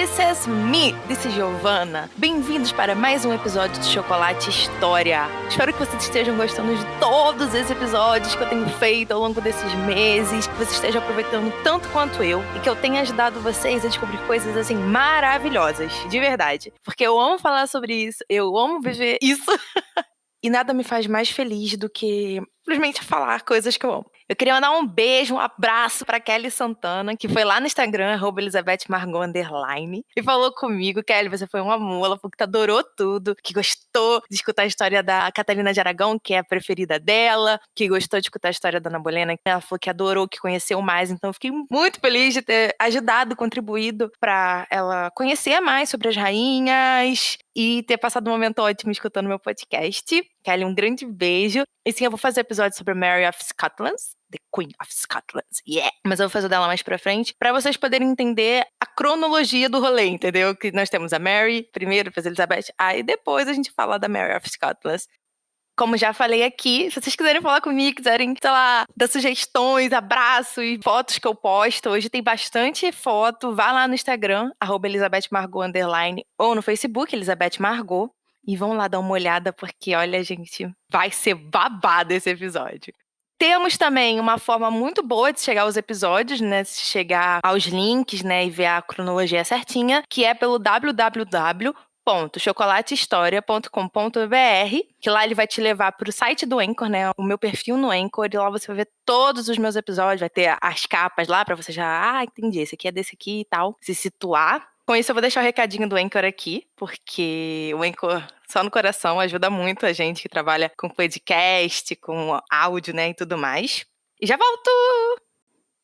This is me, this is Giovanna. Bem-vindos para mais um episódio de Chocolate História. Espero que vocês estejam gostando de todos esses episódios que eu tenho feito ao longo desses meses, que vocês estejam aproveitando tanto quanto eu e que eu tenha ajudado vocês a descobrir coisas assim maravilhosas, de verdade. Porque eu amo falar sobre isso, eu amo viver isso. E nada me faz mais feliz do que simplesmente falar coisas que eu amo. Eu queria mandar um beijo, um abraço pra Kelly Santana, que foi lá no Instagram, @ElizabethMargot_, e falou comigo. Kelly, você foi um amor, ela falou que adorou tudo, que gostou de escutar a história da Catalina de Aragão, que é a preferida dela, que gostou de escutar a história da Ana Bolena, ela falou que adorou, que conheceu mais, então eu fiquei muito feliz de ter ajudado, contribuído pra ela conhecer mais sobre as rainhas e ter passado um momento ótimo escutando meu podcast. Kelly, um grande beijo. E sim, eu vou fazer episódio sobre Mary of Scotland, The Queen of Scotland, yeah! Mas eu vou fazer dela mais pra frente, pra vocês poderem entender a cronologia do rolê, entendeu? Que nós temos a Mary, primeiro, depois a Elizabeth, aí depois a gente fala da Mary of Scotland. Como já falei aqui, se vocês quiserem falar comigo, quiserem, sei lá, dar sugestões, abraços e fotos que eu posto, hoje tem bastante foto, vá lá no Instagram, @ElizabethMargot_, ou no Facebook, Elizabeth Margot, e vão lá dar uma olhada, porque, olha, gente, vai ser babado esse episódio. Temos também uma forma muito boa de chegar aos episódios, né? De chegar aos links, né? E ver a cronologia certinha, que é pelo www.chocolatehistoria.com.br, que lá ele vai te levar para o site do Anchor, né? O meu perfil no Anchor, e lá você vai ver todos os meus episódios, vai ter as capas lá para você já, entendi, esse aqui é desse aqui e tal, se situar. Com isso, eu vou deixar o recadinho do Anchor aqui, porque o Anchor, só no coração, ajuda muito a gente que trabalha com podcast, com áudio, né, e tudo mais. E já volto!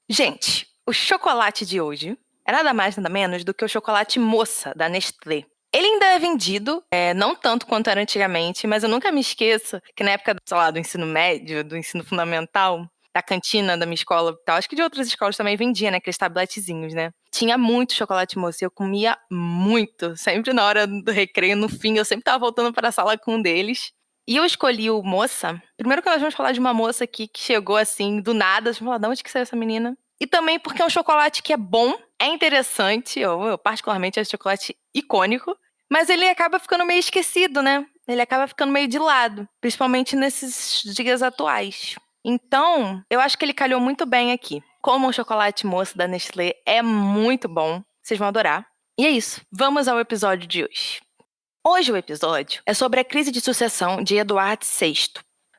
Gente, o chocolate de hoje é nada mais, nada menos do que o chocolate moça da Nestlé. Ele ainda é vendido, não tanto quanto era antigamente, mas eu nunca me esqueço que na época, sei lá, do ensino médio, do ensino fundamental, da cantina da minha escola e tal, acho que de outras escolas também vendia, né, aqueles tabletezinhos, né? Tinha muito chocolate moça e eu comia muito, sempre na hora do recreio, no fim, eu sempre tava voltando para a sala com um deles. E eu escolhi o moça, primeiro que nós vamos falar de uma moça aqui que chegou assim, do nada, a gente vai falar, de onde que saiu essa menina? E também porque é um chocolate que é bom, é interessante, eu particularmente acho chocolate icônico, mas ele acaba ficando meio esquecido, né? Ele acaba ficando meio de lado, principalmente nesses dias atuais. Então, eu acho que ele calhou muito bem aqui. Como o chocolate moça da Nestlé é muito bom, vocês vão adorar. E é isso, vamos ao episódio de hoje. Hoje o episódio é sobre a crise de sucessão de Eduardo VI.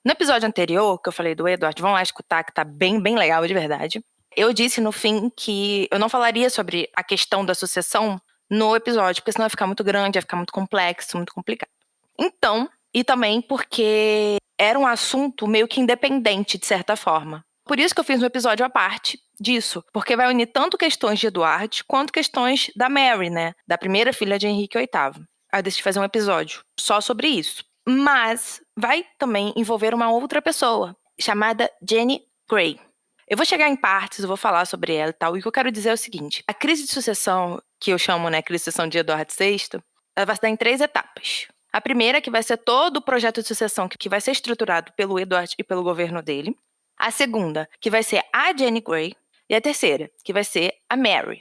No episódio anterior, que eu falei do Eduardo, vão lá escutar, que tá bem, bem legal de verdade. Eu disse no fim que eu não falaria sobre a questão da sucessão no episódio, porque senão vai ficar muito grande, vai ficar muito complexo, muito complicado. Então, e também porque era um assunto meio que independente, de certa forma. Por isso que eu fiz um episódio à parte disso, porque vai unir tanto questões de Eduardo quanto questões da Mary, né? Da primeira filha de Henrique VIII. Aí eu decidi fazer um episódio só sobre isso. Mas vai também envolver uma outra pessoa, chamada Jenny Grey. Eu vou chegar em partes, eu vou falar sobre ela e tal, e o que eu quero dizer é o seguinte. A crise de sucessão, que eu chamo, né, crise de sucessão de Eduardo VI, ela vai se dar em 3 etapas. A primeira, que vai ser todo o projeto de sucessão que vai ser estruturado pelo Edward e pelo governo dele. A segunda, que vai ser a Jenny Grey. E a terceira, que vai ser a Mary.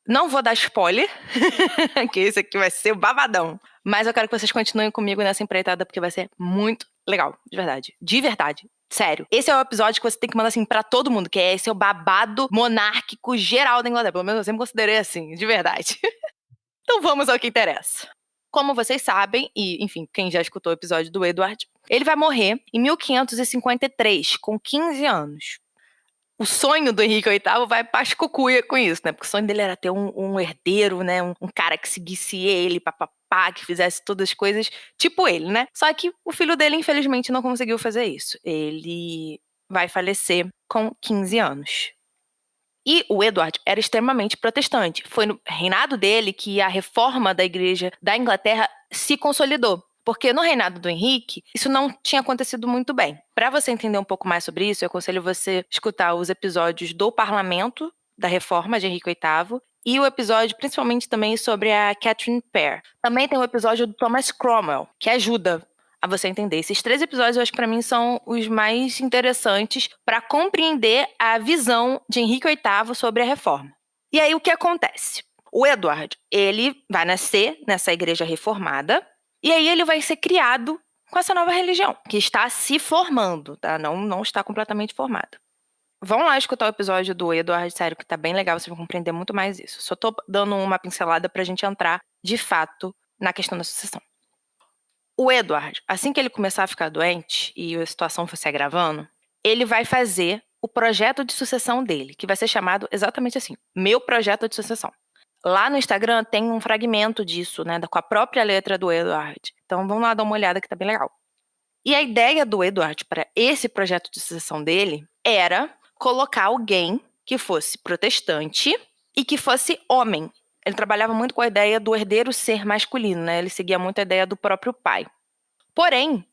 Não vou dar spoiler, que esse aqui vai ser o babadão. Mas eu quero que vocês continuem comigo nessa empreitada, porque vai ser muito legal, de verdade. De verdade. Sério. Esse é o episódio que você tem que mandar assim pra todo mundo, que esse é o babado monárquico geral da Inglaterra. Pelo menos eu sempre considerei assim, de verdade. Então vamos ao que interessa. Como vocês sabem, e enfim, quem já escutou o episódio do Edward, ele vai morrer em 1553, com 15 anos. O sonho do Henrique VIII vai pascucuia com isso, né? Porque o sonho dele era ter um herdeiro, né? Um cara que seguisse ele, papapá, que fizesse todas as coisas tipo ele, né? Só que o filho dele, infelizmente, não conseguiu fazer isso. Ele vai falecer com 15 anos. E o Edward era extremamente protestante. Foi no reinado dele que a reforma da igreja da Inglaterra se consolidou. Porque no reinado do Henrique, isso não tinha acontecido muito bem. Para você entender um pouco mais sobre isso, eu aconselho você escutar os episódios do Parlamento, da reforma de Henrique VIII, e o episódio principalmente também sobre a Catherine Parr. Também tem o episódio do Thomas Cromwell, que ajuda a você entender. Esses 3 episódios, eu acho que para mim são os mais interessantes para compreender a visão de Henrique VIII sobre a reforma. E aí, o que acontece? O Edward, ele vai nascer nessa igreja reformada, e aí ele vai ser criado com essa nova religião, que está se formando, tá? Não está completamente formada. Vão lá escutar o episódio do Edward, sério, que tá bem legal, vocês vão compreender muito mais isso. Só tô dando uma pincelada pra gente entrar, de fato, na questão da sucessão. O Edward, assim que ele começar a ficar doente e a situação for se agravando, ele vai fazer o projeto de sucessão dele, que vai ser chamado exatamente assim, Meu Projeto de Sucessão. Lá no Instagram tem um fragmento disso, né, com a própria letra do Edward. Então vamos lá dar uma olhada que tá bem legal. E a ideia do Edward para esse projeto de sucessão dele era colocar alguém que fosse protestante e que fosse homem. Ele trabalhava muito com a ideia do herdeiro ser masculino, né? Ele seguia muito a ideia do próprio pai. Porém,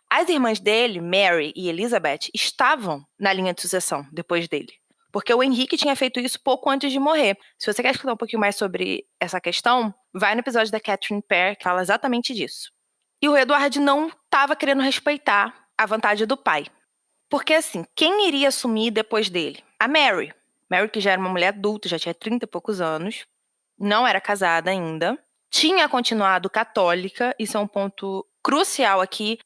as irmãs dele, Mary e Elizabeth, estavam na linha de sucessão depois dele. Porque o Henrique tinha feito isso pouco antes de morrer. Se você quer escutar um pouquinho mais sobre essa questão, vai no episódio da Catherine Parr, que fala exatamente disso. E o Edward não estava querendo respeitar a vontade do pai. Porque, assim, quem iria assumir depois dele? A Mary. Mary, que já era uma mulher adulta, já tinha 30 e poucos anos, não era casada ainda, tinha continuado católica, isso é um ponto crucial aqui,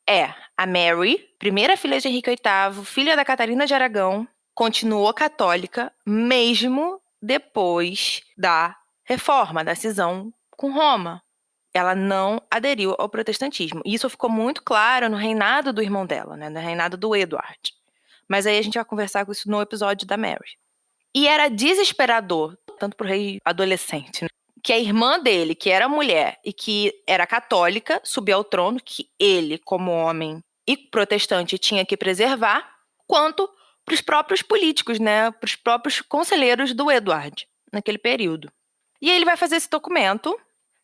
a Mary, primeira filha de Henrique VIII, filha da Catarina de Aragão, continuou católica mesmo depois da reforma, da cisão com Roma. Ela não aderiu ao protestantismo. E isso ficou muito claro no reinado do irmão dela, né? No reinado do Edward. Mas aí a gente vai conversar com isso no episódio da Mary. E era desesperador, tanto pro rei adolescente, né? Que a irmã dele, que era mulher e que era católica, subia ao trono, que ele, como homem e protestante, tinha que preservar, quanto para os próprios políticos, né? Para os próprios conselheiros do Edward, naquele período. E aí ele vai fazer esse documento.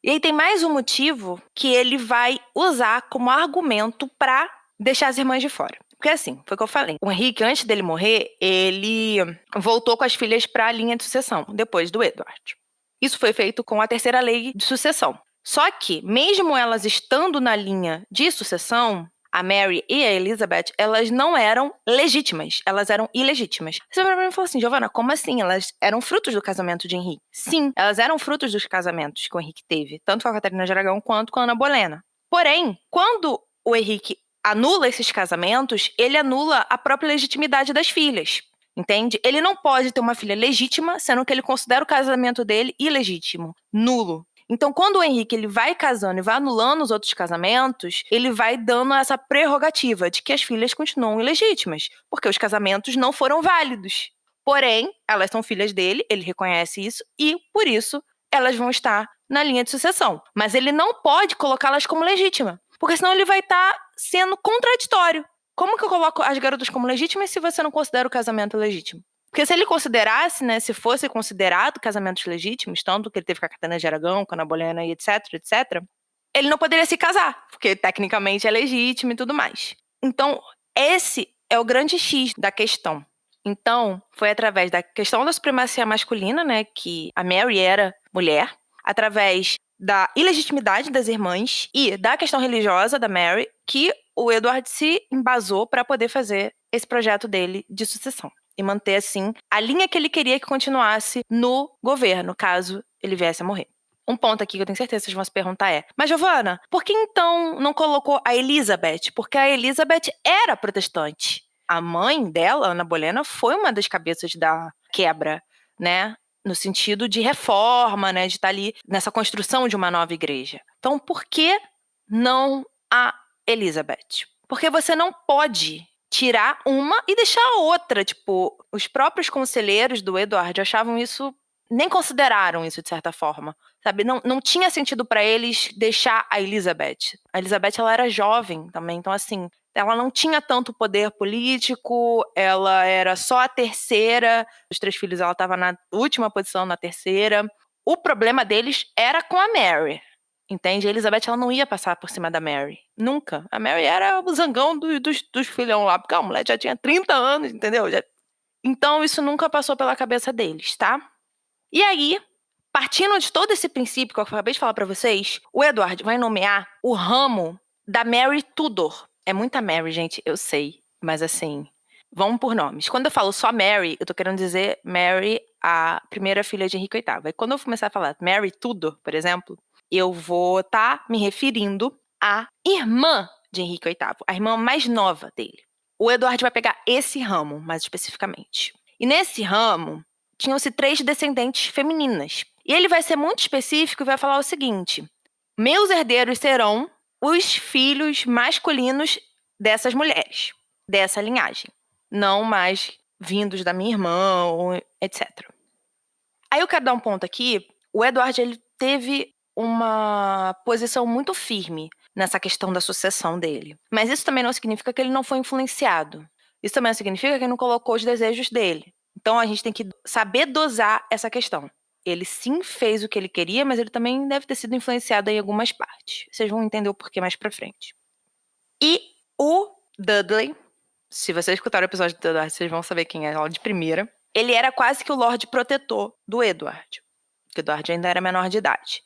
E aí tem mais um motivo que ele vai usar como argumento para deixar as irmãs de fora. Porque assim, foi o que eu falei. O Henrique, antes dele morrer, ele voltou com as filhas para a linha de sucessão, depois do Edward. Isso foi feito com a terceira lei de sucessão. Só que, mesmo elas estando na linha de sucessão, a Mary e a Elizabeth, elas não eram legítimas, elas eram ilegítimas. Você vai pra mim e falou assim, Giovana, como assim? Elas eram frutos do casamento de Henrique? Sim, elas eram frutos dos casamentos que o Henrique teve, tanto com a Catarina de Aragão quanto com a Ana Bolena. Porém, quando o Henrique anula esses casamentos, ele anula a própria legitimidade das filhas. Entende? Ele não pode ter uma filha legítima, sendo que ele considera o casamento dele ilegítimo, nulo. Então, quando o Henrique ele vai casando e vai anulando os outros casamentos, ele vai dando essa prerrogativa de que as filhas continuam ilegítimas, porque os casamentos não foram válidos. Porém, elas são filhas dele, ele reconhece isso, e, por isso, elas vão estar na linha de sucessão. Mas ele não pode colocá-las como legítima, porque senão ele vai estar sendo contraditório. Como que eu coloco as garotas como legítimas se você não considera o casamento legítimo? Porque se ele considerasse, né, se fosse considerado casamentos legítimos, tanto que ele teve com a Catarina de Aragão, com a Ana Bolena e etc, ele não poderia se casar, porque tecnicamente é legítimo e tudo mais. Então, esse é o grande X da questão. Então, foi através da questão da supremacia masculina, né, que a Mary era mulher, através da ilegitimidade das irmãs e da questão religiosa da Mary, que o Edward se embasou para poder fazer esse projeto dele de sucessão. E manter, assim, a linha que ele queria que continuasse no governo, caso ele viesse a morrer. Um ponto aqui que eu tenho certeza que vocês vão se perguntar é, mas Giovana, por que então não colocou a Elizabeth? Porque a Elizabeth era protestante. A mãe dela, Ana Bolena, foi uma das cabeças da quebra, né? No sentido de reforma, né? De estar ali nessa construção de uma nova igreja. Então, por que não a Elizabeth? Porque você não pode tirar uma e deixar a outra. Tipo, os próprios conselheiros do Edward achavam isso, nem consideraram isso de certa forma. Sabe? Não tinha sentido para eles deixar a Elizabeth. A Elizabeth, ela era jovem também, então assim, ela não tinha tanto poder político, ela era só a terceira, os 3 filhos ela estava na última posição, na terceira. O problema deles era com a Mary, entende? A Elizabeth, ela não ia passar por cima da Mary, nunca. A Mary era o zangão dos filhão lá, porque a mulher já tinha 30 anos, entendeu? Então isso nunca passou pela cabeça deles, tá? E aí, partindo de todo esse princípio que eu acabei de falar pra vocês, o Edward vai nomear o ramo da Mary Tudor. É muita Mary, gente, eu sei. Mas assim, Vamos por nomes. Quando eu falo só Mary, eu tô querendo dizer Mary, a primeira filha de Henrique VIII. E quando eu começar a falar Mary Tudor, por exemplo, eu vou estar me referindo à irmã de Henrique VIII, a irmã mais nova dele. O Edward vai pegar esse ramo, mais especificamente. E nesse ramo, tinham-se 3 descendentes femininas. E ele vai ser muito específico e vai falar o seguinte: meus herdeiros serão os filhos masculinos dessas mulheres, dessa linhagem, não mais vindos da minha irmã, ou etc. Aí eu quero dar um ponto aqui. O Edward, ele teve uma posição muito firme nessa questão da sucessão dele. Mas isso também não significa que ele não foi influenciado. Isso também não significa que ele não colocou os desejos dele. Então a gente tem que saber dosar essa questão. Ele sim fez o que ele queria, mas ele também deve ter sido influenciado em algumas partes. Vocês vão entender o porquê mais pra frente. E o Dudley, se vocês escutaram o episódio do Edward, vocês vão saber quem é ela de primeira. Ele era quase que o Lorde Protetor do Edward. Porque o Edward ainda era menor de idade.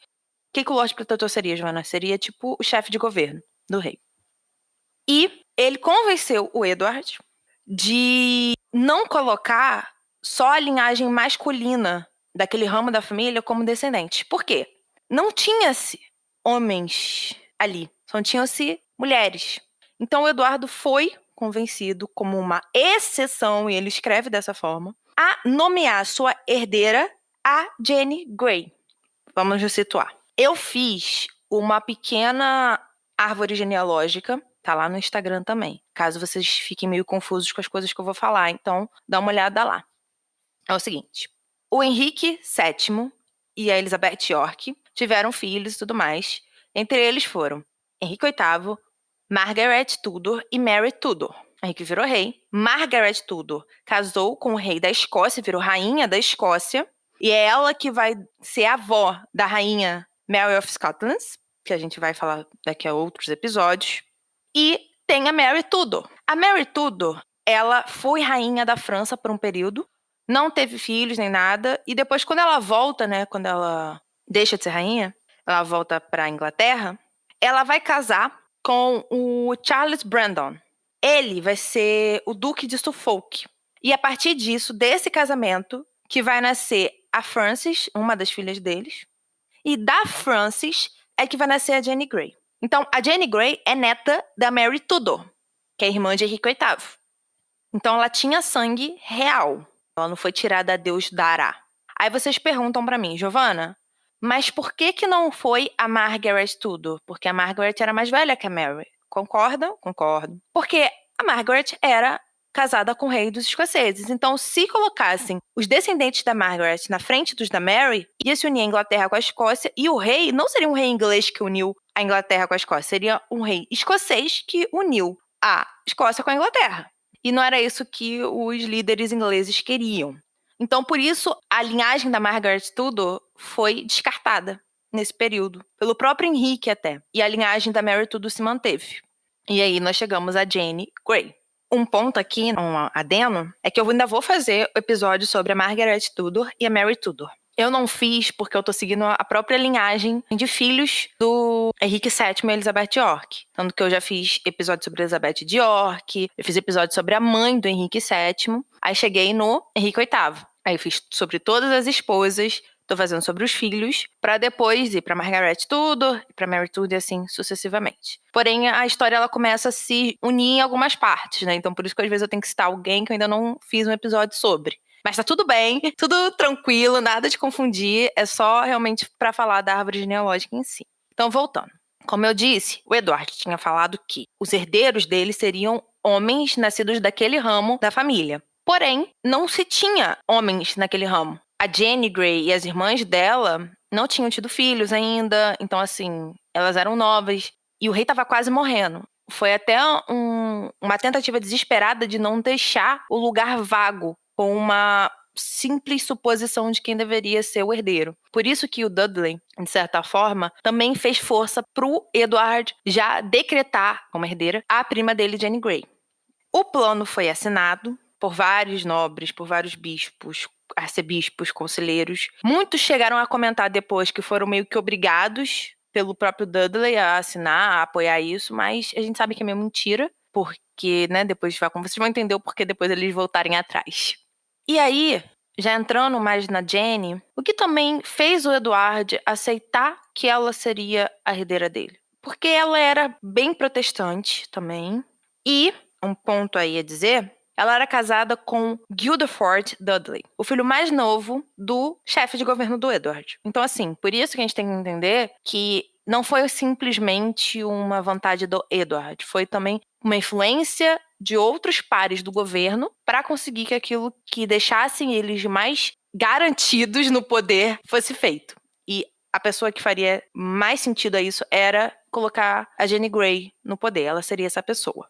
O que o Lorde Protetor seria, Joana? Seria tipo o chefe de governo do rei. E ele convenceu o Edward de não colocar só a linhagem masculina daquele ramo da família como descendente. Por quê? Não tinha-se homens ali, só tinham-se mulheres. Então o Eduardo foi convencido como uma exceção, e ele escreve dessa forma, a nomear sua herdeira a Jane Grey. Vamos nos situar. Eu fiz uma pequena árvore genealógica, tá lá no Instagram também, caso vocês fiquem meio confusos com as coisas que eu vou falar, então dá uma olhada lá. É o seguinte, o Henrique VII e a Elizabeth York tiveram filhos e tudo mais. Entre eles foram Henrique VIII, Margaret Tudor e Mary Tudor. Henrique virou rei. Margaret Tudor casou com o rei da Escócia, virou rainha da Escócia. E é ela que vai ser a avó da rainha Mary of Scotland, que a gente vai falar daqui a outros episódios. E tem a Mary Tudor. A Mary Tudor, ela foi rainha da França por um período, não teve filhos nem nada, e depois quando ela volta, né, quando ela deixa de ser rainha, ela volta pra Inglaterra, ela vai casar com o Charles Brandon. Ele vai ser o Duque de Suffolk. E a partir disso, desse casamento, que vai nascer a Frances, uma das filhas deles, e da Frances é que vai nascer a Jane Grey. Então, a Jane Grey é neta da Mary Tudor, que é irmã de Henrique VIII. Então, ela tinha sangue real. Ela não foi tirada a Deus dará. Aí vocês perguntam pra mim, Giovana, mas por que não foi a Margaret Tudor? Porque a Margaret era mais velha que a Mary. Concordam? Concordo. Porque a Margaret era casada com o rei dos escoceses. Então, se colocassem os descendentes da Margaret na frente dos da Mary, ia se unir a Inglaterra com a Escócia, e o rei não seria um rei inglês que uniu a Inglaterra com a Escócia, seria um rei escocês que uniu a Escócia com a Inglaterra. E não era isso que os líderes ingleses queriam. Então, por isso, a linhagem da Margaret Tudor foi descartada nesse período, pelo próprio Henrique até. E a linhagem da Mary Tudor se manteve. E aí nós chegamos a Jane Grey. Um ponto aqui, um adeno, é que eu ainda vou fazer o episódio sobre a Margaret Tudor e a Mary Tudor. Eu não fiz porque eu tô seguindo a própria linhagem de filhos do Henrique VII e Elizabeth York. Tanto que eu já fiz episódio sobre Elizabeth de York, eu fiz episódio sobre a mãe do Henrique VII, aí cheguei no Henrique VIII. Aí eu fiz sobre todas as esposas, tô fazendo sobre os filhos, pra depois ir pra Margaret Tudor, pra Mary Tudor e assim sucessivamente. Porém, a história ela começa a se unir em algumas partes, né? Então por isso que às vezes eu tenho que citar alguém que eu ainda não fiz um episódio sobre. Mas tá tudo bem, tudo tranquilo, nada de confundir, é só realmente pra falar da árvore genealógica em si. Então, voltando. Como eu disse, o Edward tinha falado que os herdeiros dele seriam homens nascidos daquele ramo da família. Porém, não se tinha homens naquele ramo. A Jane Grey e as irmãs dela não tinham tido filhos ainda, então assim, elas eram novas. E o rei tava quase morrendo. Foi até uma tentativa desesperada de não deixar o lugar vago com uma simples suposição de quem deveria ser o herdeiro. Por isso que o Dudley, de certa forma, também fez força pro Edward já decretar como herdeira a prima dele, Jane Grey. O plano foi assinado por vários nobres, por vários bispos, arcebispos, conselheiros. Muitos chegaram a comentar depois que foram meio que obrigados pelo próprio Dudley a assinar, a apoiar isso, mas a gente sabe que é meio mentira, porque, né, como vocês vão entender o porquê depois eles voltarem atrás. E aí, já entrando mais na Jenny, o que também fez o Edward aceitar que ela seria a herdeira dele? Porque ela era bem protestante também. E, um ponto aí a dizer, ela era casada com Guildford Dudley, o filho mais novo do chefe de governo do Edward. Então, assim, por isso que a gente tem que entender que não foi simplesmente uma vontade do Edward, foi também uma influência de outros pares do governo para conseguir que aquilo que deixassem eles mais garantidos no poder fosse feito. E a pessoa que faria mais sentido a isso era colocar a Jenny Grey no poder, ela seria essa pessoa.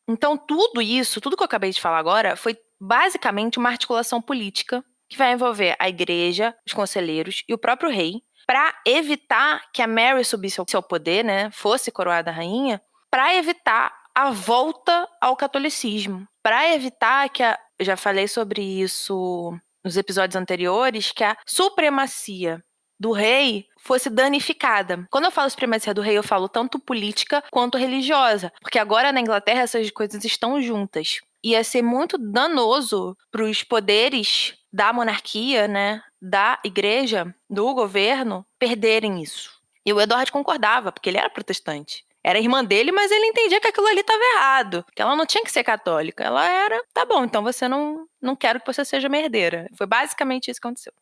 Então, tudo isso, tudo que eu acabei de falar agora, foi basicamente uma articulação política que vai envolver a igreja, os conselheiros e o próprio rei, para evitar que a Mary subisse ao poder, né, fosse coroada rainha, para evitar a volta ao catolicismo, para evitar que eu já falei sobre isso nos episódios anteriores, que a supremacia do rei fosse danificada. Quando eu falo supremacia do rei, eu falo tanto política quanto religiosa, porque agora na Inglaterra essas coisas estão juntas. Ia ser muito danoso para os poderes da monarquia, né, da igreja, do governo, perderem isso. E o Edward concordava, porque ele era protestante. Era irmã dele, mas ele entendia que aquilo ali estava errado, que ela não tinha que ser católica. Ela era, tá bom, então você não quero que você seja minha herdeira. Foi basicamente isso que aconteceu.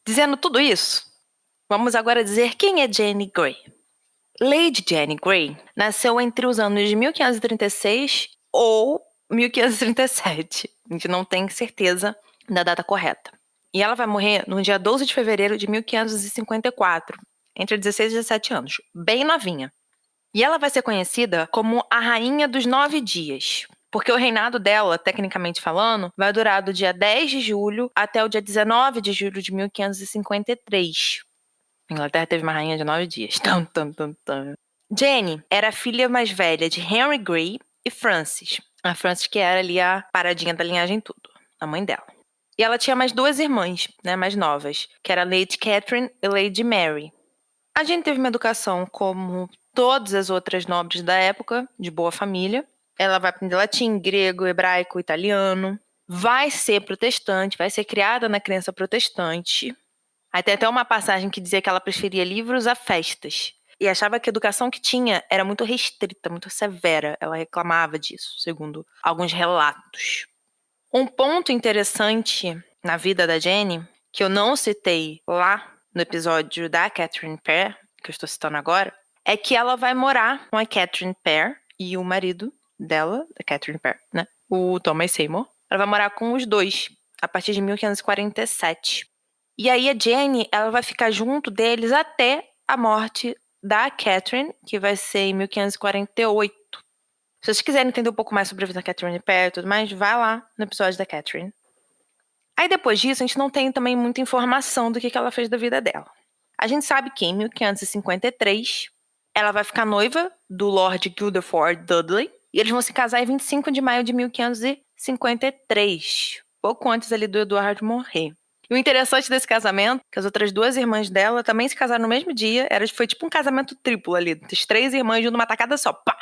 Dizendo tudo isso, vamos agora dizer quem é Jenny Grey. Lady Jenny Grey nasceu entre os anos de 1536 ou 1537. A gente não tem certeza da data correta. E ela vai morrer no dia 12 de fevereiro de 1554, entre 16 e 17 anos, bem novinha. E ela vai ser conhecida como a Rainha dos 9 Dias, porque o reinado dela, tecnicamente falando, vai durar do dia 10 de julho até o dia 19 de julho de 1553. A Inglaterra teve uma rainha de 9 dias. Jenny era a filha mais velha de Henry Grey e Frances. A Frances que era ali a paradinha da linhagem e tudo, a mãe dela. E ela tinha mais 2 irmãs, né, mais novas, que era Lady Catherine e Lady Mary. A Jenny teve uma educação como todas as outras nobres da época, de boa família. Ela vai aprender latim, grego, hebraico, italiano. Vai ser protestante, vai ser criada na crença protestante. Aí tem até uma passagem que dizia que ela preferia livros a festas. E achava que a educação que tinha era muito restrita, muito severa. Ela reclamava disso, segundo alguns relatos. Um ponto interessante na vida da Jenny, que eu não citei lá no episódio da Catherine Parr, que eu estou citando agora, é que ela vai morar com a Catherine Parr e o marido dela, da Catherine Parr, né? O Thomas Seymour. Ela vai morar com os dois a partir de 1547. E aí a Jenny, ela vai ficar junto deles até a morte da Catherine, que vai ser em 1548. Se vocês quiserem entender um pouco mais sobre a vida da Catherine Parr e tudo mais, vai lá no episódio da Catherine. Aí depois disso, a gente não tem também muita informação do que ela fez da vida dela. A gente sabe que em 1553, ela vai ficar noiva do Lord Guildford Dudley, e eles vão se casar em 25 de maio de 1553, pouco antes ali do Edward morrer. E o interessante desse casamento, que as outras 2 irmãs dela também se casaram no mesmo dia, foi tipo um casamento triplo ali, as 3 irmãs junto numa tacada só, pá!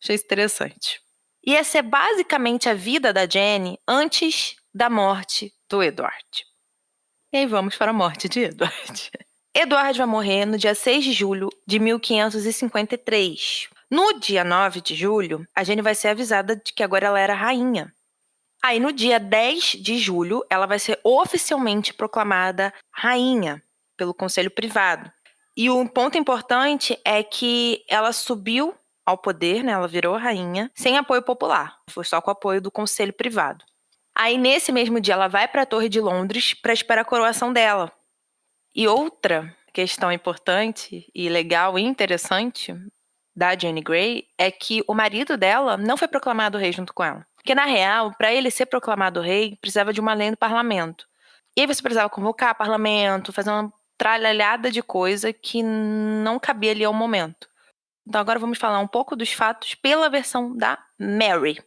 Achei isso interessante. Ia ser basicamente a vida da Jenny antes da morte do Edward. E aí vamos para a morte de Edward. Edward vai morrer no dia 6 de julho de 1553. No dia 9 de julho, a Jenny vai ser avisada de que agora ela era rainha. Aí, no dia 10 de julho, ela vai ser oficialmente proclamada rainha pelo Conselho Privado. E um ponto importante é que ela subiu ao poder, né? Ela virou rainha, sem apoio popular. Foi só com o apoio do Conselho Privado. Aí, nesse mesmo dia, ela vai para a Torre de Londres para esperar a coroação dela. E outra questão importante e legal e interessante da Jenny Grey é que o marido dela não foi proclamado rei junto com ela. Porque, na real, para ele ser proclamado rei, precisava de uma lei no parlamento. E aí você precisava convocar parlamento, fazer uma tralhalhada de coisa que não cabia ali ao momento. Então agora vamos falar um pouco dos fatos pela versão da Mary.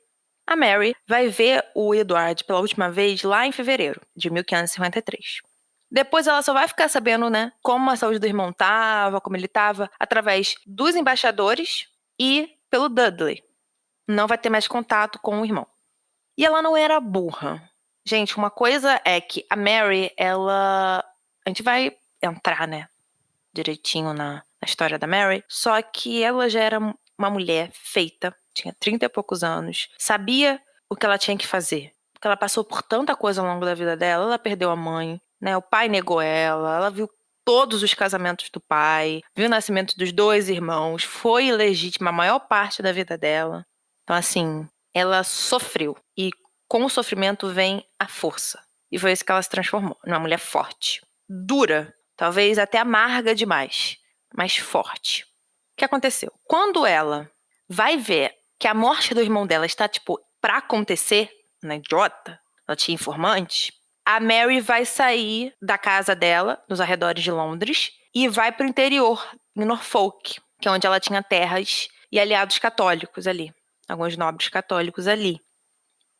A Mary vai ver o Edward pela última vez lá em fevereiro de 1553. Depois ela só vai ficar sabendo, né, como a saúde do irmão estava, como ele estava, através dos embaixadores e pelo Dudley. não vai ter mais contato com o irmão. E ela não era burra. Gente, uma coisa é que a Mary, ela... A gente vai entrar, né, direitinho na história da Mary. Só que ela já era uma mulher feita, tinha 30 e poucos anos, sabia o que ela tinha que fazer. Porque ela passou por tanta coisa ao longo da vida dela. Ela perdeu a mãe, né, o pai negou ela viu todos os casamentos do pai, viu o nascimento dos 2 irmãos, foi ilegítima a maior parte da vida dela. Então, assim, ela sofreu. E com o sofrimento vem a força. E foi isso que ela se transformou, numa mulher forte. Dura, talvez até amarga demais, mas forte. O que aconteceu? Quando ela vai ver que a morte do irmão dela está, tipo, pra acontecer, na idiota, ela tinha informante, a Mary vai sair da casa dela, nos arredores de Londres, e vai pro interior, em Norfolk, que é onde ela tinha terras e aliados católicos ali. Alguns nobres católicos ali.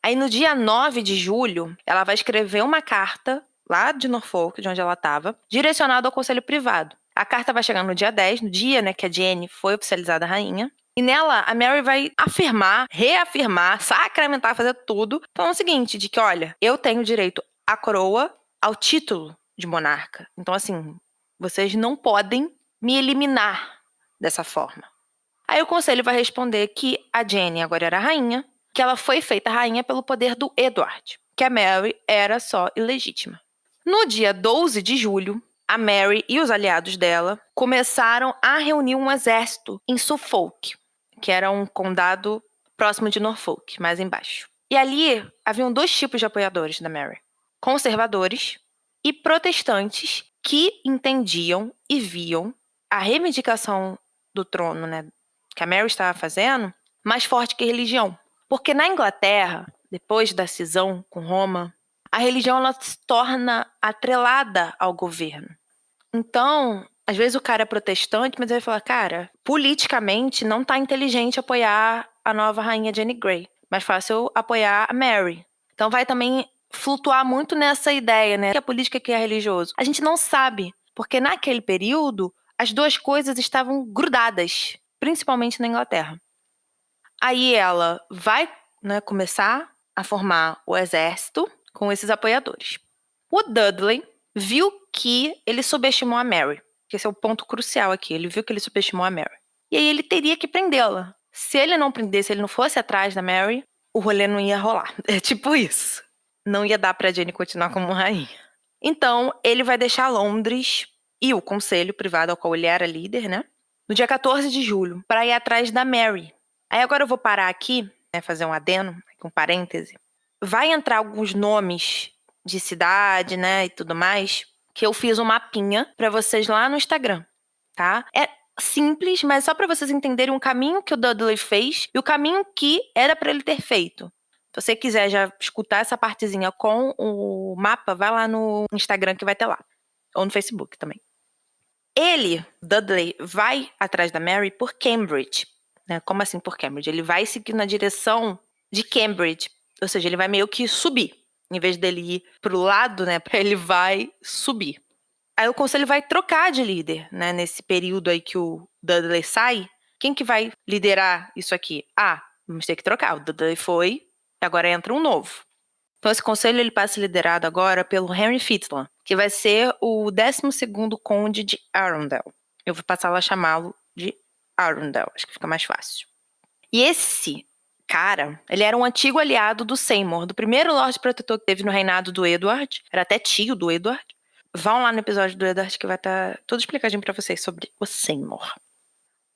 Aí no dia 9 de julho, ela vai escrever uma carta lá de Norfolk, de onde ela estava, direcionada ao conselho privado. A carta vai chegar no dia 10, no dia, né, que a Jane foi oficializada rainha. E nela, a Mary vai afirmar, reafirmar, sacramentar, fazer tudo. Então é o seguinte, de que, olha, eu tenho direito à coroa, ao título de monarca. Então, assim, vocês não podem me eliminar dessa forma. Aí o conselho vai responder que a Jane agora era rainha, que ela foi feita rainha pelo poder do Edward, que a Mary era só ilegítima. No dia 12 de julho, a Mary e os aliados dela começaram a reunir um exército em Suffolk, que era um condado próximo de Norfolk, mais embaixo. E ali haviam 2 tipos de apoiadores da Mary: conservadores e protestantes que entendiam e viam a reivindicação do trono, né, que a Mary estava fazendo, mais forte que a religião. Porque na Inglaterra, depois da cisão com Roma, a religião ela se torna atrelada ao governo. Então, às vezes o cara é protestante, mas ele fala, cara, politicamente não tá inteligente apoiar a nova rainha Jane Grey. Mais fácil apoiar a Mary. Então vai também flutuar muito nessa ideia, né? Que a política que é religioso. A gente não sabe, porque naquele período as 2 coisas estavam grudadas, principalmente na Inglaterra. Aí ela vai, né, começar a formar o exército com esses apoiadores. O Dudley viu que ele subestimou a Mary. Esse é o ponto crucial aqui. Ele viu que ele subestimou a Mary. E aí ele teria que prendê-la. Se ele não prendesse, se ele não fosse atrás da Mary, o rolê não ia rolar. É tipo isso. Não ia dar pra Jane continuar como rainha. Então, ele vai deixar Londres e o conselho privado ao qual ele era líder, né? No dia 14 de julho, para ir atrás da Mary. Aí agora eu vou parar aqui, né, fazer um adeno, com parêntese. Vai entrar alguns nomes de cidade, né, e tudo mais, que eu fiz um mapinha para vocês lá no Instagram, tá? É simples, mas só para vocês entenderem o caminho que o Dudley fez e o caminho que era para ele ter feito. Se você quiser já escutar essa partezinha com o mapa, vai lá no Instagram que vai ter lá. Ou no Facebook também. Ele, Dudley, vai atrás da Mary por Cambridge. Né? Como assim por Cambridge? Ele vai seguir na direção de Cambridge. Ou seja, ele vai meio que subir. Em vez dele ir pro lado, né? Ele vai subir. Aí o conselho vai trocar de líder, né? Nesse período aí que o Dudley sai. Quem que vai liderar isso aqui? Ah, vamos ter que trocar. O Dudley foi, e agora entra um novo. Então esse conselho ele passa liderado agora pelo Henry Fitland, que vai ser o 12º conde de Arundel. Eu vou passar a chamá-lo de Arundel, acho que fica mais fácil. E esse cara, ele era um antigo aliado do Seymour, do primeiro Lorde Protetor que teve no reinado do Edward, era até tio do Edward. Vão lá no episódio do Edward que vai estar tudo explicadinho pra vocês sobre o Seymour.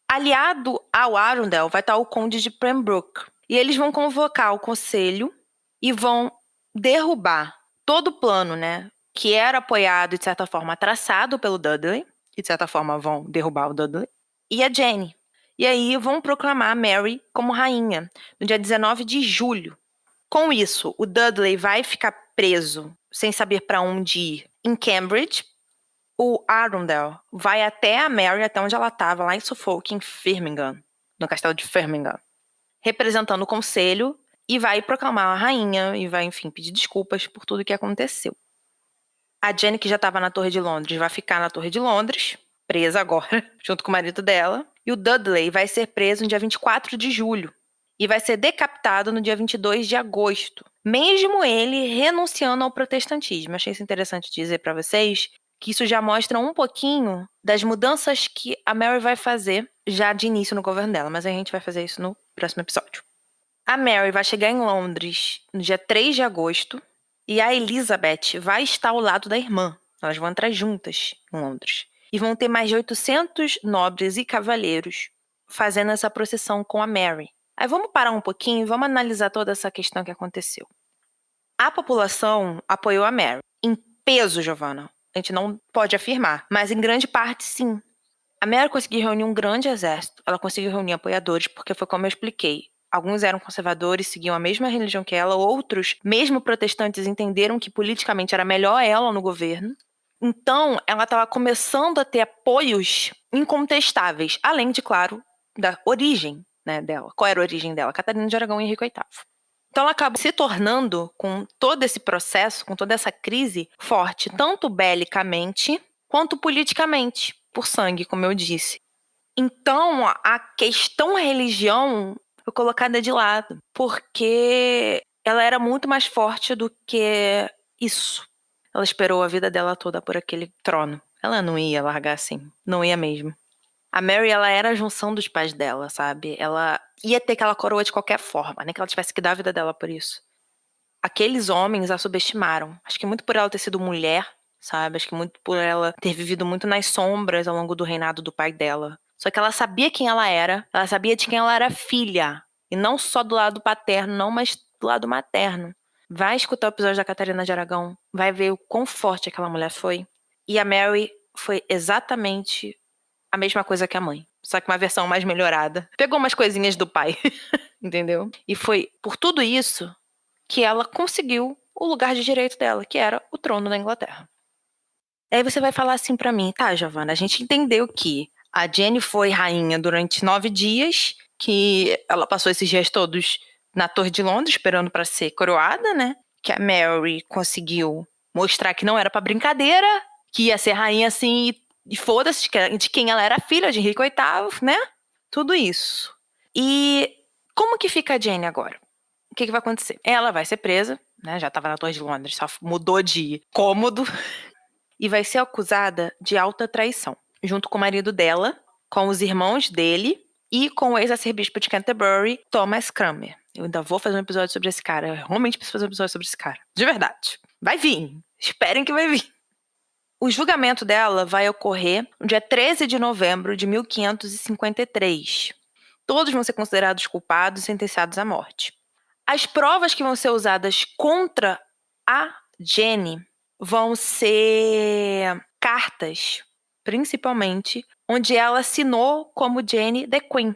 Aliado ao Arundel vai estar o conde de Pembroke. E eles vão convocar o conselho e vão derrubar todo o plano, né, que era apoiado e de certa forma traçado pelo Dudley, e de certa forma vão derrubar o Dudley, e a Jane. E aí vão proclamar a Mary como rainha, no dia 19 de julho. Com isso, o Dudley vai ficar preso, sem saber para onde ir, em Cambridge. O Arundel vai até a Mary, até onde ela estava, lá em Suffolk, em Firmingham, no castelo de Firmingham, representando o conselho, e vai proclamar a rainha e vai, enfim, pedir desculpas por tudo que aconteceu. A Jane, que já estava na Torre de Londres, vai ficar na Torre de Londres, presa agora, junto com o marido dela. E o Dudley vai ser preso no dia 24 de julho. e vai ser decapitado no dia 22 de agosto, mesmo ele renunciando ao protestantismo. Achei isso interessante dizer para vocês, que isso já mostra um pouquinho das mudanças que a Mary vai fazer já de início no governo dela, mas a gente vai fazer isso no próximo episódio. A Mary vai chegar em Londres no dia 3 de agosto e a Elizabeth vai estar ao lado da irmã. Elas vão entrar juntas em Londres. E vão ter mais de 800 nobres e cavaleiros fazendo essa procissão com a Mary. Aí vamos parar um pouquinho e vamos analisar toda essa questão que aconteceu. A população apoiou a Mary. Em peso, Giovanna, a gente não pode afirmar, mas em grande parte, sim. A Mary conseguiu reunir um grande exército. Ela conseguiu reunir apoiadores, porque foi como eu expliquei. Alguns eram conservadores, seguiam a mesma religião que ela. Outros, mesmo protestantes, entenderam que politicamente era melhor ela no governo. Então, ela estava começando a ter apoios incontestáveis. Além de, claro, da origem, né, dela. Qual era a origem dela? Catarina de Aragão e Henrique VIII. Então ela acabou se tornando, com todo esse processo, com toda essa crise, forte, tanto belicamente quanto politicamente, por sangue, como eu disse. Então a questão religião foi colocada de lado, porque ela era muito mais forte do que isso. Ela esperou a vida dela toda por aquele trono. Ela não ia largar assim, não ia mesmo. A Mary, ela era a junção dos pais dela, sabe? Ela ia ter aquela coroa de qualquer forma, nem que ela tivesse que dar a vida dela por isso. Aqueles homens a subestimaram. Acho que muito por ela ter sido mulher, sabe? Acho que muito por ela ter vivido muito nas sombras ao longo do reinado do pai dela. Só que ela sabia quem ela sabia de quem ela era filha. E não só do lado paterno, não, mas do lado materno. Vai escutar o episódio da Catarina de Aragão, vai ver o quão forte aquela mulher foi. E a Mary foi exatamente a mesma coisa que a mãe, só que uma versão mais melhorada. Pegou umas coisinhas do pai, entendeu? E foi por tudo isso que ela conseguiu o lugar de direito dela, que era o trono da Inglaterra. Aí você vai falar assim pra mim, tá, Giovanna, a gente entendeu que a Jenny foi rainha durante 9 dias, que ela passou esses dias todos na Torre de Londres esperando pra ser coroada, né? Que a Mary conseguiu mostrar que não era pra brincadeira, que ia ser rainha assim e foda-se de quem ela era filha, de Henrique VIII, né? Tudo isso. E como que fica a Jane agora? O que vai acontecer? Ela vai ser presa, né? Já estava na Torre de Londres, só mudou de cômodo. E vai ser acusada de alta traição, junto com o marido dela, com os irmãos dele e com o ex-arcebispo de Canterbury, Thomas Cranmer. Eu ainda vou fazer um episódio sobre esse cara. Eu realmente preciso fazer um episódio sobre esse cara. De verdade. Vai vir. Esperem que vai vir. O julgamento dela vai ocorrer no dia 13 de novembro de 1553. Todos vão ser considerados culpados e sentenciados à morte. As provas que vão ser usadas contra a Jenny vão ser cartas, principalmente, onde ela assinou como Jenny the Queen.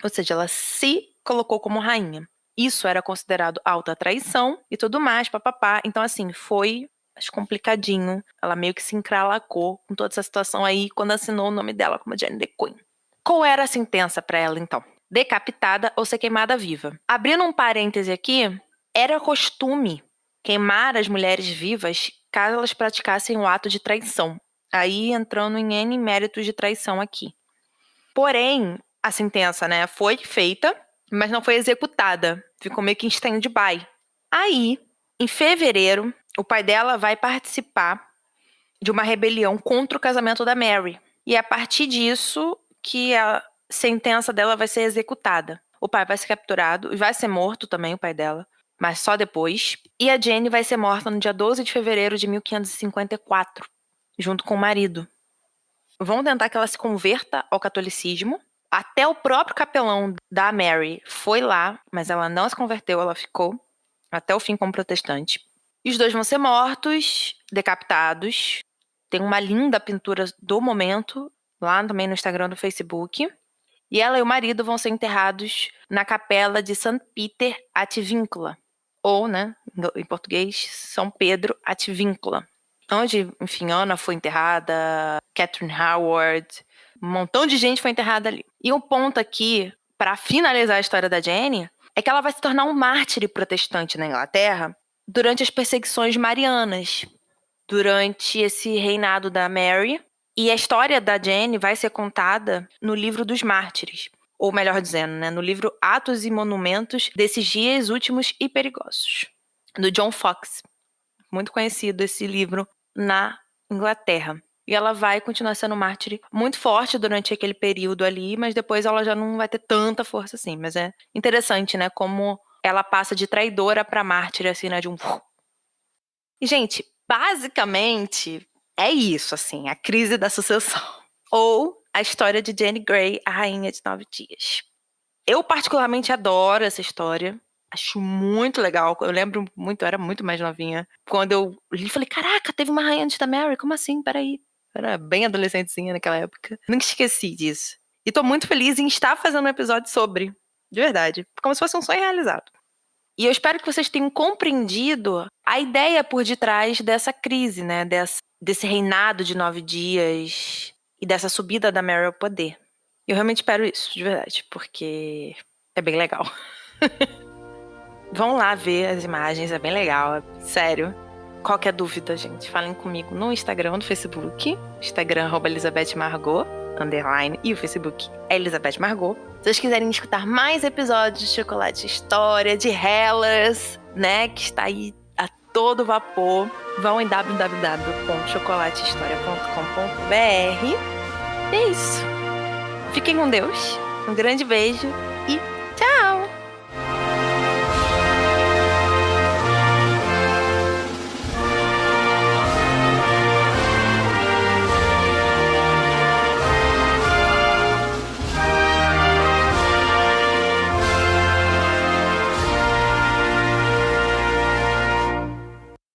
Ou seja, ela se colocou como rainha. Isso era considerado alta traição e tudo mais, papapá. Então, assim, foi complicadinho. Ela meio que se encralacou com toda essa situação aí quando assinou o nome dela como Jenny the Queen. Qual era a sentença para ela, então? Decapitada ou ser queimada viva. Abrindo um parêntese aqui, era costume queimar as mulheres vivas caso elas praticassem o ato de traição. Aí entrando em N méritos de traição aqui. Porém, a sentença, né, foi feita, mas não foi executada. Ficou meio que em stand-by. Aí, em fevereiro, o pai dela vai participar de uma rebelião contra o casamento da Mary. E é a partir disso que a sentença dela vai ser executada. O pai vai ser capturado e vai ser morto também, o pai dela, mas só depois. E a Jenny vai ser morta no dia 12 de fevereiro de 1554, junto com o marido. Vão tentar que ela se converta ao catolicismo. Até o próprio capelão da Mary foi lá, mas ela não se converteu, ela ficou até o fim como protestante. E os dois vão ser mortos, decapitados. Tem uma linda pintura do momento, lá também no Instagram, no Facebook. E ela e o marido vão ser enterrados na capela de St. Peter at Vincula. Ou, né, em português, São Pedro at Vincula. Onde, enfim, Ana foi enterrada, Catherine Howard, um montão de gente foi enterrada ali. E o ponto aqui, para finalizar a história da Jenny, é que ela vai se tornar um mártir protestante na Inglaterra durante as perseguições marianas, durante esse reinado da Mary. E a história da Jenny vai ser contada no livro dos Mártires. ou melhor dizendo, né, no livro Atos e Monumentos desses Dias Últimos e Perigosos, do John Foxe. Muito conhecido esse livro na Inglaterra. E ela vai continuar sendo mártir muito forte durante aquele período ali, mas depois ela já não vai ter tanta força assim. Mas é interessante, né, como ela passa de traidora pra mártir, assim, né, de um... E, gente, basicamente é isso, assim, a crise da sucessão. Ou a história de Jane Grey, a Rainha de 9 Dias. Eu particularmente adoro essa história. Acho muito legal. Eu lembro muito, eu era muito mais novinha. Quando eu li, falei, caraca, teve uma rainha antes da Mary? Como assim? Peraí. Eu era bem adolescentezinha naquela época. Nunca esqueci disso. E tô muito feliz em estar fazendo um episódio sobre. De verdade. Como se fosse um sonho realizado. E eu espero que vocês tenham compreendido a ideia por detrás dessa crise, né? Desse reinado de 9 dias e dessa subida da Mary ao poder. Eu realmente espero isso, de verdade, porque é bem legal. Vão lá ver as imagens, é bem legal, sério. Qualquer dúvida, gente, falem comigo no Instagram, no Facebook. Instagram, @ElizabethMargot, _ e o Facebook é Elizabeth Margot. Se vocês quiserem escutar mais episódios de Chocolate História, de Hellas, né, que está aí a todo vapor, vão em www.chocolatehistoria.com.br. E é isso. Fiquem com Deus, um grande beijo e tchau!